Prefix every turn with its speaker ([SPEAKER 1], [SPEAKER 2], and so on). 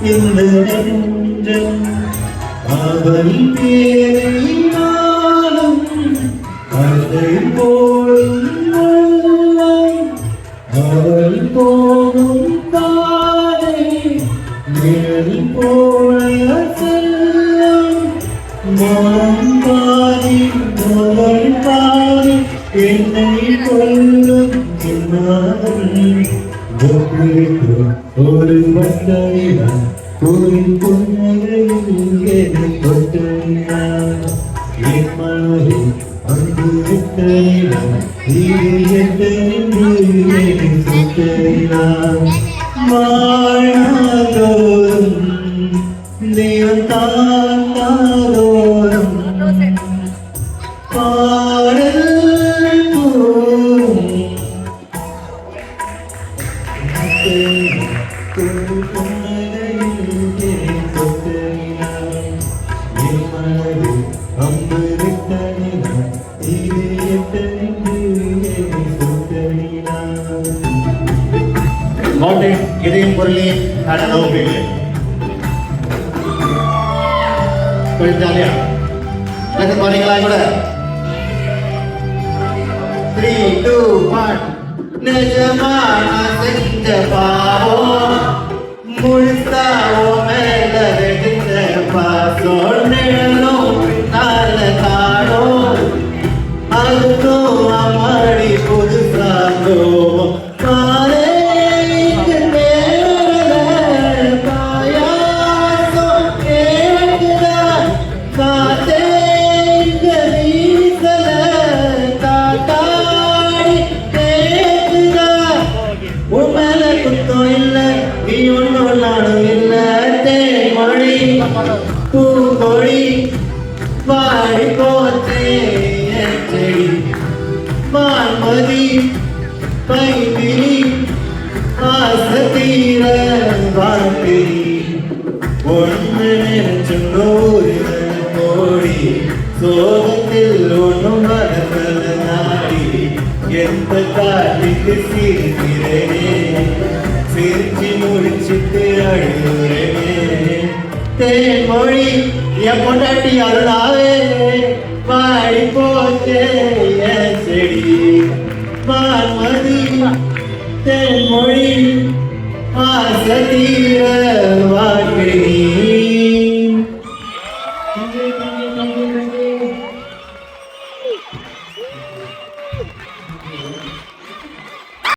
[SPEAKER 1] இந்த நெஞ்சம் அவள் பேரினாலும் அதை போலும் அவள் போகும் பாதை நிழல் போல செல்லும் மனம் பாதி முதல் பாதி என்னை கொள்ளும் ஒரு மட்டையா ஒரு புன்னகையில் தொட்டான் என் மனதை அன்பு விட்டான் வாழ்நாதோறும் தெய்வம் தாண்டோறும் பாடல் இதையும் பொருளே நடனவும் இல்லை கொஞ்சம் ஜாலியா எனக்கு பாருங்களா கூட 3, 2, 1 நிஜமா நான் செஞ்ச பாவம் முழுசா மேல வெடித்த பாசம் நிழலும் பின்னால காணும் அதுக்கும் அம்மாடி புதுசாகோ பூங்கொழி வாடி போத்தே செடி வான்மதி பைவிழி ஆசதீர வாழ்க்கை ஒன்று நினைச்சும் 100 கோடி சோகத்தில் ஒன்றும் மறக்கல நாடி எந்த காட்டிக்கு சிரிக்கிறேனே சிரிச்சு முடிச்சுட்டு அழுகிறேனே தேன்மொழி என் பொண்டாட்டி அருளாவே வாடி போச்சே என் செடி வான்மதி தேன்மொழி ஆசை தீர வாழ்க்கை